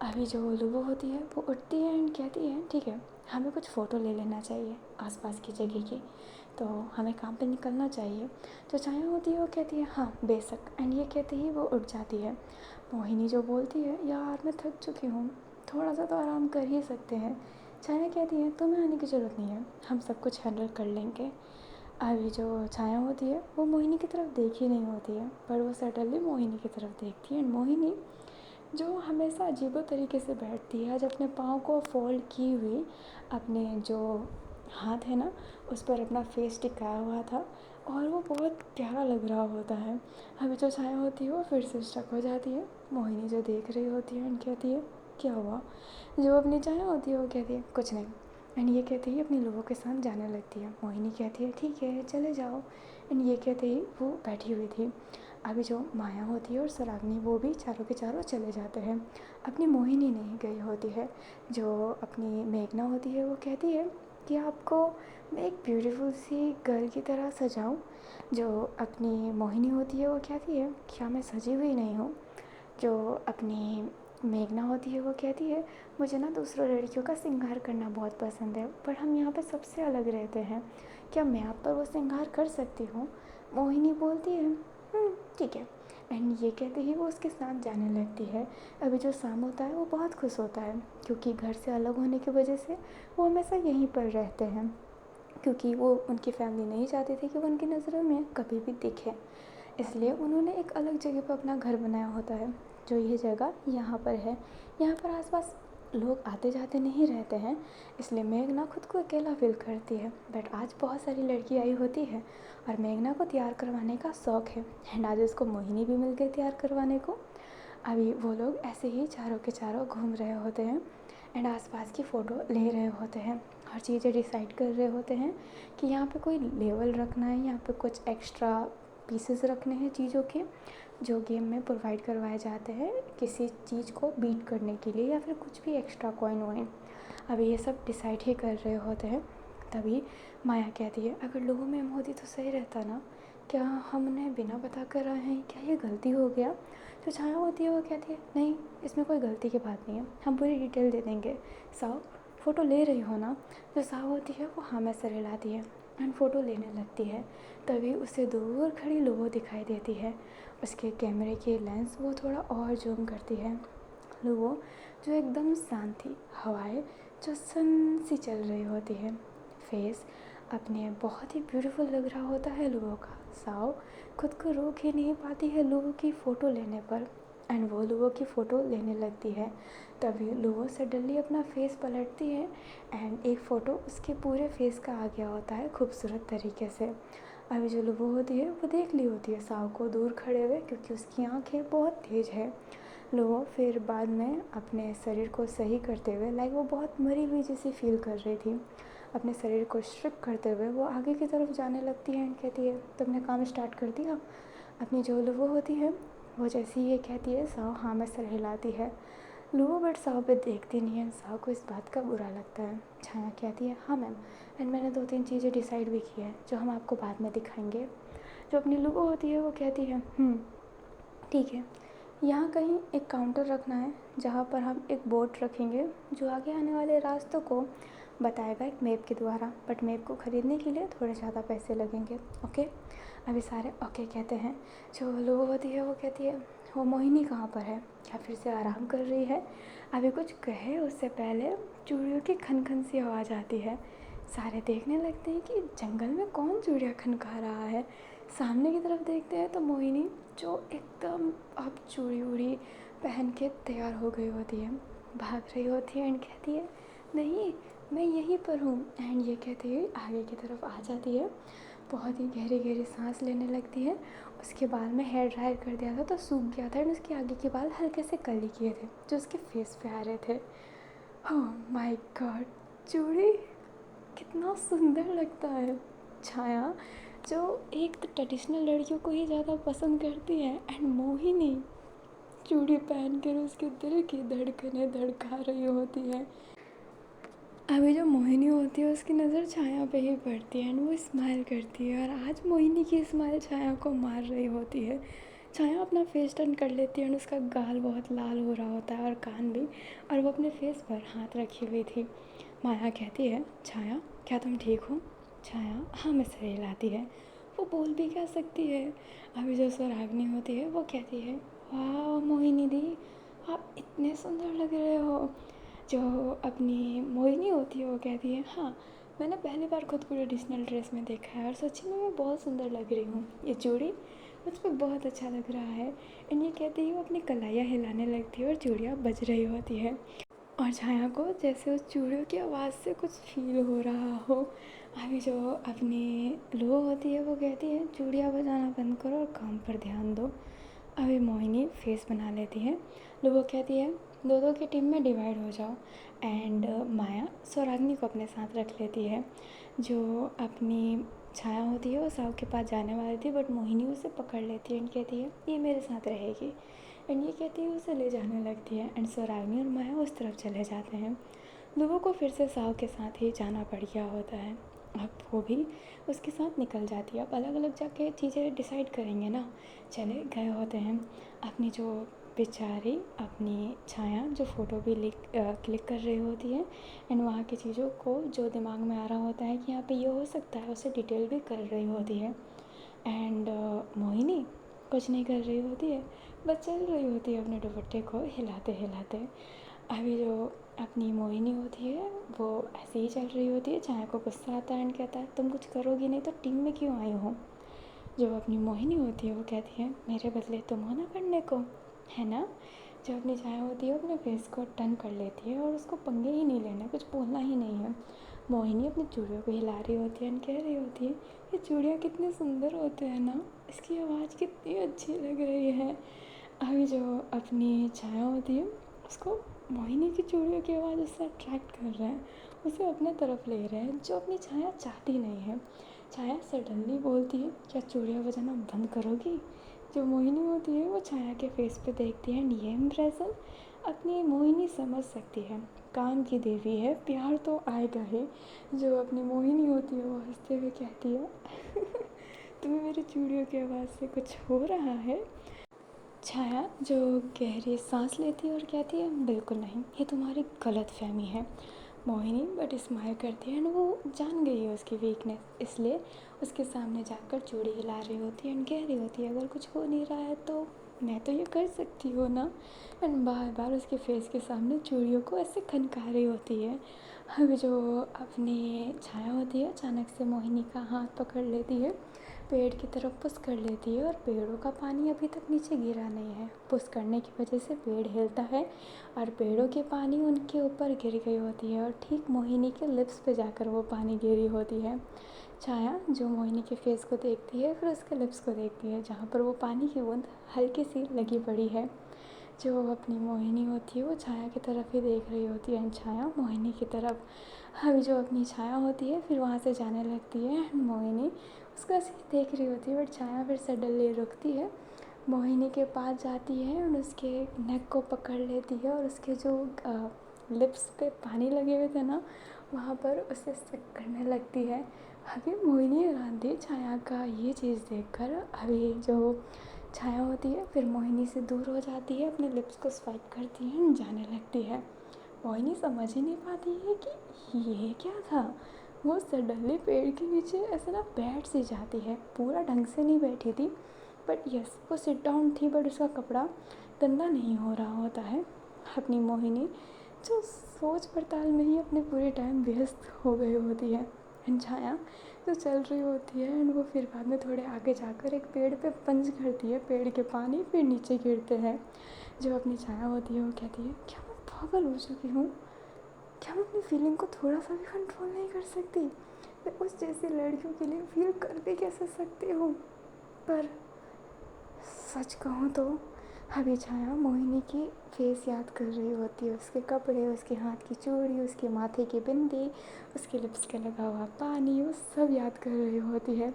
अभी जो लुबो होती है वो उठती है एंड कहती है ठीक है, हमें कुछ फ़ोटो ले लेना चाहिए आसपास की जगह की, तो हमें काम पे निकलना चाहिए। जो छाया होती है वो कहती है हाँ बेशक, एंड ये कहते ही वो उठ जाती है। मोहिनी जो बोलती है यार मैं थक चुकी हूँ, थोड़ा सा तो आराम कर ही सकते हैं। छाया कहती है तुम्हें आने की ज़रूरत नहीं है, हम सब कुछ हैंडल कर लेंगे। अभी जो छाया होती है वो मोहिनी की तरफ देख ही नहीं होती है, पर वो सडनली मोहिनी की तरफ देखती है एंड मोहिनी जो हमेशा अजीबो तरीके से बैठती है, आज अपने पाँव को फोल्ड की हुई अपने जो हाथ है ना उस पर अपना फेस टिकाया हुआ था, और वो बहुत प्यारा लग रहा होता है। अभी जो छाया होती है वो फिर से स्टक हो जाती है। मोहिनी जो देख रही होती है एंड कहती है क्या हुआ? जो अपनी छाया होती है वो कहती है कुछ नहीं, एंड ये कहते ही अपने लोगों के साथ जाने लगती है। मोहिनी कहती है ठीक है चले जाओ, एंड ये कहते ही वो बैठी हुई थी। अभी जो माया होती है और स्वराग्नि वो भी चारों के चारों चले जाते हैं। अपनी मोहिनी नहीं गई होती है। जो अपनी मेघना होती है वो कहती है कि आपको मैं एक ब्यूटीफुल सी गर्ल की तरह सजाऊं। जो अपनी मोहिनी होती है वो कहती है क्या मैं सजी हुई नहीं हूँ? जो अपनी मेघना होती है वो कहती है मुझे ना दूसरों लड़कियों का श्रृंगार करना बहुत पसंद है, पर हम यहाँ पर सबसे अलग रहते हैं, क्या मैं आप पर वो श्रृंगार कर सकती हूँ? मोहिनी बोलती है ठीक है, एंड ये कहते ही वो उसके साथ जाने लगती है। अभी जो शाम होता है वो बहुत खुश होता है, क्योंकि घर से अलग होने की वजह से वो हमेशा यहीं पर रहते हैं, क्योंकि वो उनकी फैमिली नहीं चाहती थी कि वो उनकी नज़रों में कभी भी दिखे, इसलिए उन्होंने एक अलग जगह पर अपना घर बनाया होता है। जो ये जगह यहाँ पर है, यहाँ पर आसपास लोग आते जाते नहीं रहते हैं, इसलिए मेघना खुद को अकेला फील करती है। बट आज बहुत सारी लड़की आई होती है और मेघना को तैयार करवाने का शौक़ है, एंड आज उसको मोहिनी भी मिल गई तैयार करवाने को। अभी वो लोग ऐसे ही चारों के चारों घूम रहे होते हैं एंड आसपास की फ़ोटो ले रहे होते हैं और चीज़ें डिसाइड कर रहे होते हैं कि यहाँ पे कोई लेवल रखना है, यहाँ पे कुछ एक्स्ट्रा पीसेस रखने हैं चीज़ों के, जो गेम में प्रोवाइड करवाए जाते हैं किसी चीज़ को बीट करने के लिए, या फिर कुछ भी एक्स्ट्रा कॉइन वॉइन। अभी ये सब डिसाइड ही कर रहे होते हैं। तभी माया कहती है, अगर लोगों में होती तो सही रहता ना, क्या हमने बिना बता कर आए हैं, क्या ये गलती हो गया? जो छाया होती है वो कहती है, नहीं, इसमें कोई गलती की बात नहीं है, हम पूरी डिटेल दे देंगे। साव, फ़ोटो ले रही हो ना? जो साव होती है वो हाँ में सर हिलाती है एंड फ़ोटो लेने लगती है। तभी उसे दूर खड़ी लोगो दिखाई देती है। उसके कैमरे की लेंस वो थोड़ा और जूम करती है। लोगो जो एकदम शांत थी, हवाएं जो सन सी चल रही होती है, फेस अपने बहुत ही ब्यूटीफुल लग रहा होता है लोगों का। साव खुद को रोक ही नहीं पाती है लोगों की फ़ोटो लेने पर एंड वो लोगों की फ़ोटो लेने लगती है। तभी लोगों सडनली अपना फेस पलटती है एंड एक फ़ोटो उसके पूरे फेस का आ गया होता है खूबसूरत तरीके से। अभी जो लोगो होती है वो देख ली होती है साव को दूर खड़े हुए, क्योंकि उसकी आँखें बहुत तेज़ है। लोगो फिर बाद में अपने शरीर को सही करते हुए, लाइक वो बहुत मरी हुई जैसी फील कर रही थी, अपने शरीर को श्रिक करते हुए वो आगे की तरफ जाने लगती है एंड कहती है, तुमने काम स्टार्ट कर दिया? अपनी जो लोगो होती है वो जैसे ही ये कहती है, साव हाँ में सर हिलाती है। लोगो बट साव पे देखती नहीं है, साव को इस बात का बुरा लगता है। छाया कहती है, हाँ मैम, एंड मैंने 2-3 चीज़ें डिसाइड भी की है जो हम आपको बाद में दिखाएंगे। जो अपनी लोगो होती है वो कहती है, ठीक है, यहाँ कहीं एक काउंटर रखना है जहाँ पर हम एक बोर्ड रखेंगे जो आगे आने वाले रास्तों को बताएगा एक मैप के द्वारा, बट मैप को ख़रीदने के लिए थोड़े ज़्यादा पैसे लगेंगे। ओके? अभी सारे ओके कहते हैं। जो लोगो होती है वो कहती है, वो मोहिनी कहाँ पर है? क्या फिर से आराम कर रही है? अभी कुछ कहे उससे पहले चूड़ियों की खन सी आवाज़ आती है। सारे देखने लगते हैं कि जंगल में कौन चूड़ियाँ खनका रहा है। सामने की तरफ देखते हैं तो मोहिनी जो एकदम अब चूड़ी वूड़ी पहन के तैयार हो गई होती है, भाग रही होती है एंड कहती है, नहीं, मैं यहीं पर हूँ, एंड ये कहते हुए आगे की तरफ आ जाती है। बहुत ही गहरी गहरी सांस लेने लगती है। उसके बाल में हेयर ड्रायर कर दिया था तो सूख गया था एंड उसके आगे के बाल हल्के से कर्ली किए थे जो उसके फेस पे आ रहे थे। ओह माय गॉड, चूड़ी कितना सुंदर लगता है। छाया जो एक तो ट्रेडिशनल लड़कियों को ही ज़्यादा पसंद करती है एंड मोहिनी चूड़ी पहन कर उसके दिल की धड़कनें धड़का रही होती है। अभी जो मोहिनी होती है उसकी नज़र छाया पे ही पड़ती है एंड वो स्माइल करती है, और आज मोहिनी की स्माइल छाया को मार रही होती है। छाया अपना फेस टर्न कर लेती है एंड उसका गाल बहुत लाल हो रहा होता है और कान भी, और वो अपने फेस पर हाथ रखी हुई थी। माया कहती है, छाया क्या तुम ठीक हो? छाया हाँ में सर हिलाती है। वो बोल भी क्या सकती है। अभी जो स्वराग्नि होती है वो कहती है, वाह मोहिनी दी, आप इतने सुंदर लग रहे हो। जो अपनी मोहिनी होती है वो कहती है, हाँ, मैंने पहली बार खुद को ट्रेडिशनल ड्रेस में देखा है और सच्ची में मैं बहुत सुंदर लग रही हूँ, ये चूड़ी मुझ पर बहुत अच्छा लग रहा है। एंड ये कहते ही वो अपनी कलाइयाँ हिलाने लगती है और चूड़ियाँ बज रही होती है, और छाया को जैसे उस चूड़ियों की आवाज़ से कुछ फील हो रहा हो। अभी जो अपनी लो होती है वो कहती है, चूड़ियाँ बजाना बंद करो और काम पर ध्यान दो। अभी मोहिनी फेस बना लेती है। लोगो कहती है, दो दो की टीम में डिवाइड हो जाओ, एंड माया स्वराग्नि को अपने साथ रख लेती है। जो अपनी छाया होती है वो साव के पास जाने वाली थी, बट मोहिनी उसे पकड़ लेती है एंड कहती है, ये मेरे साथ रहेगी, एंड ये कहती है उसे ले जाने लगती है एंड स्वराग्नि और माया उस तरफ चले जाते हैं। लोगों को फिर से साव के साथ ही जाना पड़ गया होता है। अब वो भी उसके साथ निकल जाती है। अब अलग अलग जाके चीज़ें डिसाइड करेंगे ना, चले गए होते हैं। अपनी जो बेचारी अपनी छाया जो फ़ोटो भी क्लिक कर रही होती है एंड वहाँ की चीज़ों को जो दिमाग में आ रहा होता है कि यहाँ पे ये हो सकता है, उसे डिटेल भी कर रही होती है। एंड मोहिनी कुछ नहीं कर रही होती है, बस चल रही होती है अपने दुपट्टे को हिलाते हिलाते। अभी जो अपनी मोहिनी होती है वो ऐसे ही चल रही होती है। छाया को गुस्सा आता है एंड कहता है, तुम कुछ करोगी नहीं तो टीम में क्यों आई हो? जो अपनी मोहिनी होती है वो कहती है, मेरे बदले तुम हो ना करने को, है ना? जो अपनी छाया होती है अपने फेस को टर्न कर लेती है और उसको पंगे ही नहीं लेने, कुछ बोलना ही नहीं है। मोहिनी अपनी चूड़ियों को हिला रही होती है एंड कह रही होती है, ये चूड़ियाँ कितनी सुंदर होते हैं ना, इसकी आवाज़ कितनी अच्छी लग रही है। अभी जो अपनी छाया होती है उसको मोहिनी की चूड़ियों की आवाज़ उससे अट्रैक्ट कर रहा है, उसे अपने तरफ ले रहे हैं, जो अपनी छाया चाहती नहीं है। छाया सडनली बोलती है, क्या चूड़ियाँ बजाना बंद करोगी? जो मोहिनी होती है वो छाया के फेस पे देखती है एंड ये इम्प्रेशन अपनी मोहिनी समझ सकती है। काम की देवी है, प्यार तो आएगा ही। जो अपनी मोहिनी होती है वो हंसते हुए कहती है तुम्हें मेरी चूड़ियों की आवाज़ से कुछ हो रहा है? छाया जो गहरी सांस लेती है और कहती है बिल्कुल नहीं, ये तुम्हारी गलत फहमी है। मोहिनी बट स्माइल करती है एंड वो जान गई है उसकी वीकनेस, इसलिए उसके सामने जाकर चूड़ी हिला रही होती है एंड कह रही होती है अगर कुछ हो नहीं रहा है तो मैं तो ये कर सकती हूँ ना। एंड बार बार उसके फेस के सामने चूड़ियों को ऐसे खनका रही होती है। अभी जो अपनी छाया होती है अचानक से मोहिनी का हाथ पकड़ लेती है, पेड़ की तरफ पुश कर लेती है और पेड़ों का पानी अभी तक नीचे गिरा नहीं है। पुश करने की वजह से पेड़ हिलता है और पेड़ों के पानी उनके ऊपर गिर गई होती है और ठीक मोहिनी के लिप्स पे जाकर वो पानी गिरी होती है। छाया जो मोहिनी के फेस को देखती है फिर उसके लिप्स को देखती है जहाँ पर वो पानी की बूंद हल्की सी लगी पड़ी है। जो अपनी मोहिनी होती है वो छाया की तरफ ही देख रही होती है एंड छाया मोहिनी की तरफ। अभी जो अपनी छाया होती है फिर वहाँ से जाने लगती है एंड मोहिनी उसको ऐसे ही देख रही होती है बट छाया फिर सडनली रुकती है, मोहिनी के पास जाती है और उसके नेक को पकड़ लेती है और उसके जो लिप्स पे पानी लगे हुए थे ना वहाँ पर उसे स्टिक करने लगती है। अभी मोहिनी हैरान थी छाया का ये चीज़ देखकर। अभी जो छाया होती है फिर मोहिनी से दूर हो जाती है, अपने लिप्स को स्वाइप करती है और जाने लगती है। मोहिनी समझ ही नहीं पाती है कि ये क्या था। वो सडनली पेड़ के नीचे ऐसे ना बैठ सी जाती है, पूरा ढंग से नहीं बैठी थी बट यस वो सिट डाउन थी बट उसका कपड़ा गंदा नहीं हो रहा होता है। अपनी मोहिनी जो सोच पड़ताल में ही अपने पूरे टाइम व्यस्त हो गई होती है एंड छाया जो चल रही होती है एंड वो फिर बाद में थोड़े आगे जाकर एक पेड़ पे पंच करती है, पेड़ के पानी फिर नीचे गिरते हैं। जो अपनी छाया होती है वो कहती है क्या मैं पागल हो चुकी हूँ? क्या मैं अपनी फीलिंग को थोड़ा सा भी कंट्रोल नहीं कर सकती? मैं उस जैसी लड़कियों के लिए फील कर भी कैसे सकती हूँ? पर सच कहूँ तो अभी छाया मोहिनी की फेस याद कर रही होती है, उसके कपड़े, उसके हाथ की चूड़ी, उसके माथे की बिंदी, उसके लिप्स के लगा हुआ पानी, वो सब याद कर रही होती है।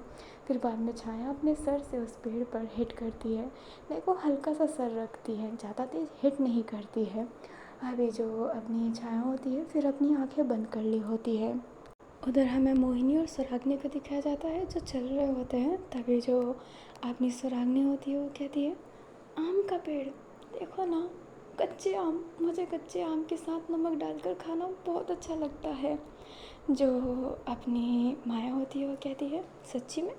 फिर बाद में छाया अपने सर से उस पेड़ पर हिट करती है, लाइक वो हल्का सा सर रखती है, ज़्यादा तेज हिट नहीं करती है। अभी जो अपनी छाया होती है फिर अपनी आंखें बंद कर ली होती है। उधर हमें मोहिनी और सुरागनी को दिखाया जाता है जो चल रहे होते हैं। तभी जो अपनी सुरागनी होती है वो कहती है आम का पेड़ देखो ना, कच्चे आम, मुझे कच्चे आम के साथ नमक डालकर खाना बहुत अच्छा लगता है। जो अपनी माया होती है वो कहती है सच्ची में?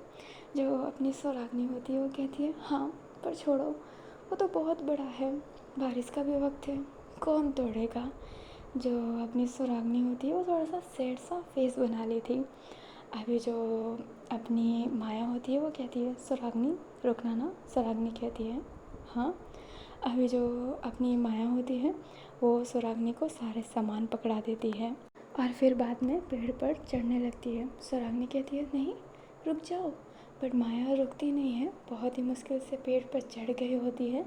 जो अपनी सुरागनी होती है वो कहती है हाँ, पर छोड़ो वो तो बहुत बड़ा है, बारिश का भी वक्त है, कौन तोड़ेगा। जो अपनी सुरागनी होती है वो थोड़ा सा सैड सा फेस बना ली थी। अभी जो अपनी माया होती है वो कहती है सुरागनी रुकना ना। सुरागनी कहती है हाँ। अभी जो अपनी माया होती है वो सुरागनी को सारे सामान पकड़ा देती है और फिर बाद में पेड़ पर चढ़ने लगती है। सुरागनी कहती है नहीं रुक जाओ, बट माया रुकती नहीं है, बहुत ही मुश्किल से पेड़ पर चढ़ गई होती है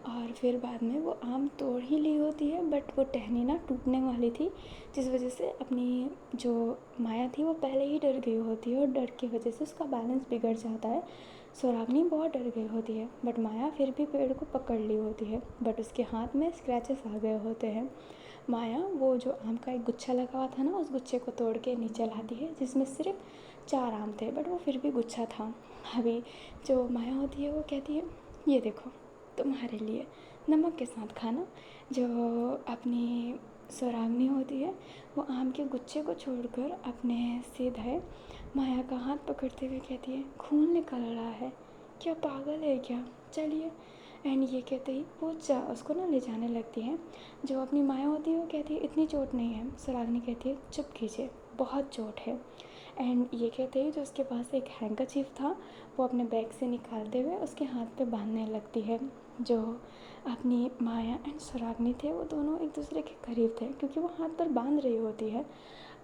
और फिर बाद में वो आम तोड़ ही ली होती है बट वो टहनी ना टूटने वाली थी, जिस वजह से अपनी जो माया थी वो पहले ही डर गई होती है और डर की वजह से उसका बैलेंस बिगड़ जाता है। सुरागनी बहुत डर गई होती है बट माया फिर भी पेड़ को पकड़ ली होती है बट उसके हाथ में स्क्रैचेस आ गए होते हैं। माया वो जो आम का एक गुच्छा लगा हुआ था ना उस गुच्छे को तोड़ के नीचे लाती है जिसमें सिर्फ 4 आम थे बट वो फिर भी गुच्छा था। अभी जो माया होती है वो कहती है ये देखो तुम्हारे लिए, नमक के साथ खाना। जो अपनी सुरागनी होती है वो आम के गुच्छे को छोड़कर अपने सीधे माया का हाथ पकड़ते हुए कहती है खून निकल रहा है, क्या पागल है क्या, चलिए। एंड ये कहते ही वो उसको ना ले जाने लगती है। जो अपनी माया होती है वो कहती है इतनी चोट नहीं है। सुरागनी कहती है चुप कीजिए, बहुत चोट है। एंड ये कहते ही जो उसके पास एक हैंकरचीफ था वो अपने बैग से निकालते हुए उसके हाथ पे बांधने लगती है। जो अपनी माया एंड सुरागनी थे वो दोनों एक दूसरे के करीब थे क्योंकि वो हाथ पर बांध रही होती है।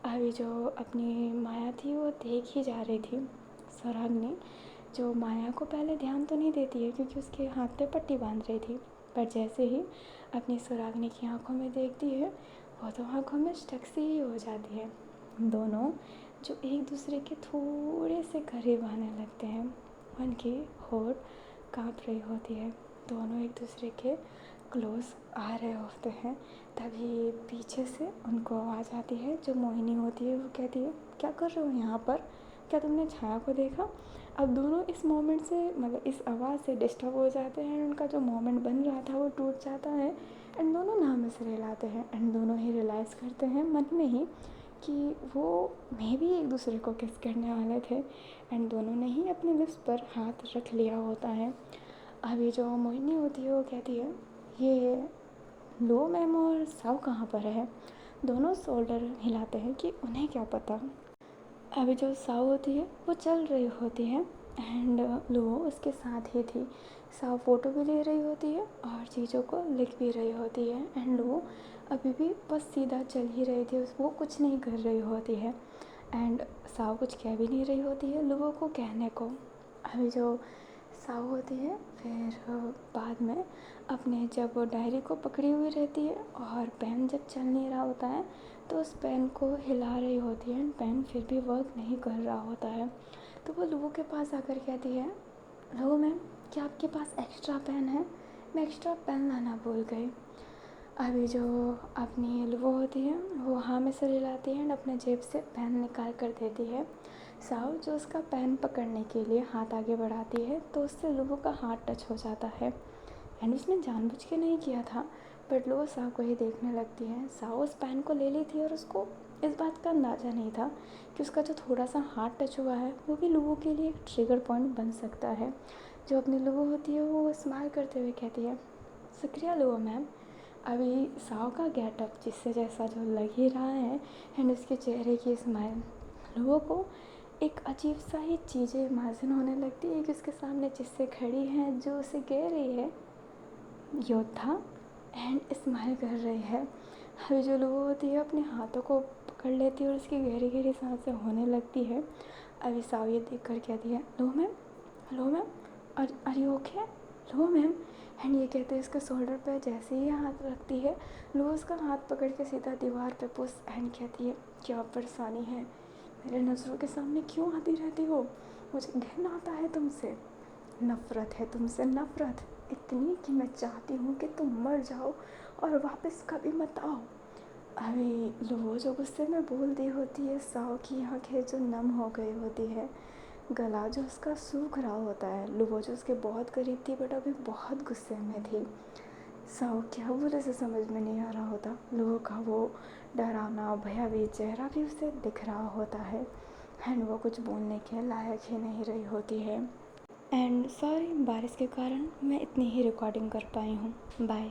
अभी जो अपनी माया थी वो देख ही जा रही थी। सुरागनी जो माया को पहले ध्यान तो नहीं देती है क्योंकि उसके हाथ पे पट्टी बांध रही थी, पर जैसे ही अपनी सुरागनी की आंखों में देखती है वो तो आंखों में स्टक सी ही हो जाती है। दोनों जो एक दूसरे के थोड़े से करीब आने लगते हैं, उनकी होठ काँप रही होती है। दोनों एक दूसरे के क्लोज़ आ रहे होते हैं, तभी पीछे से उनको आवाज़ आती है। जो मोहिनी होती है वो कहती है, क्या कर रहे हो यहाँ पर, क्या तुमने छाया को देखा? अब दोनों इस मोमेंट से मतलब इस आवाज़ से डिस्टर्ब हो जाते हैं, उनका जो मोमेंट बन रहा था वो टूट जाता है एंड दोनों नाम से रिलाते हैं एंड दोनों ही रियलाइज़ करते हैं मन में ही कि वो मे भी एक दूसरे को किस करने वाले थे एंड दोनों ने ही अपने लिप्स पर हाथ रख लिया होता है। अभी जो मोहिनी होती है वो कहती है, ये लो मैम और साव कहाँ पर है? दोनों शोल्डर हिलाते हैं कि उन्हें क्या पता। अभी जो साव होती है वो चल रही होती है एंड लो उसके साथ ही थी। साव फ़ोटो भी ले रही होती है और चीज़ों को लिख भी रही होती है एंड लो अभी भी बस सीधा चल ही रही थी, वो कुछ नहीं कर रही होती है एंड साव कुछ कह भी नहीं रही होती है लोगों को कहने को। अभी जो साव होती है फिर बाद में अपने जब वो डायरी को पकड़ी हुई रहती है और पेन जब चल नहीं रहा होता है तो उस पेन को हिला रही होती है, पेन फिर भी वर्क नहीं कर रहा होता है। तो वो लोगों के पास आकर कहती है, लो मैम क्या आपके पास एक्स्ट्रा पेन है? मैं एक्स्ट्रा पेन लाना भूल गई। अभी जो अपनी लुबो होती है वो हाँ में सिर हिलाती है एंड अपने जेब से पेन निकाल कर देती है। साव जो उसका पेन पकड़ने के लिए हाथ आगे बढ़ाती है तो उससे लुबो का हाथ टच हो जाता है एंड उसने जानबूझ के नहीं किया था, बट लुबो साव को ही देखने लगती है। साव उस पेन को ले ली थी और उसको इस बात का अंदाज़ा नहीं था कि उसका जो थोड़ा सा हाथ टच हुआ है वो भी लुबो के लिए एक ट्रिगर पॉइंट बन सकता है। जो अपनी लुबो होती है वो स्माइल करते हुए कहती है, शुक्रिया लुबो मैम। अभी साव का गेटअप जिससे जैसा जो लग ही रहा है एंड उसके चेहरे की स्माइल लोगों को एक अजीब सा ही चीज़ें इमेजिन होने लगती है कि उसके सामने जिससे खड़ी है जो उसे कह रही है योद्धा एंड स्माइल कर रही है। अभी जो लोगों होती है अपने हाथों को पकड़ लेती है और उसकी गहरी गहरी सांसें होने लगती है। अभी साव ये देख कर कहती है, लो ma'am, hello ma'am, are you okay? लो मैम। एंड ये कहते हैं इसके शोल्डर पे जैसे ही हाथ रखती है लो उसका हाथ पकड़ के सीधा दीवार पे पुश एंड कहती है, क्या परेशानी है? मेरे नज़रों के सामने क्यों आती रहती हो? मुझे घिन आता है तुमसे, नफ़रत है तुमसे, नफ़रत इतनी कि मैं चाहती हूँ कि तुम मर जाओ और वापस कभी मत आओ। अभी लुबो जो गुस्से में बोल दी होती है, साव की आंखें जो नम हो गई होती है, गला जो उसका सूख रहा होता है। लुबो जो उसके बहुत करीब थी बट अभी बहुत गुस्से में थी। साव क्या बोले से समझ में नहीं आ रहा होता। लुबो का वो डरावना भयावह चेहरा भी उसे दिख रहा होता है एंड वो कुछ बोलने के लायक ही नहीं रही होती है। एंड सॉरी बारिश के कारण मैं इतनी ही रिकॉर्डिंग कर पाई हूँ। बाय।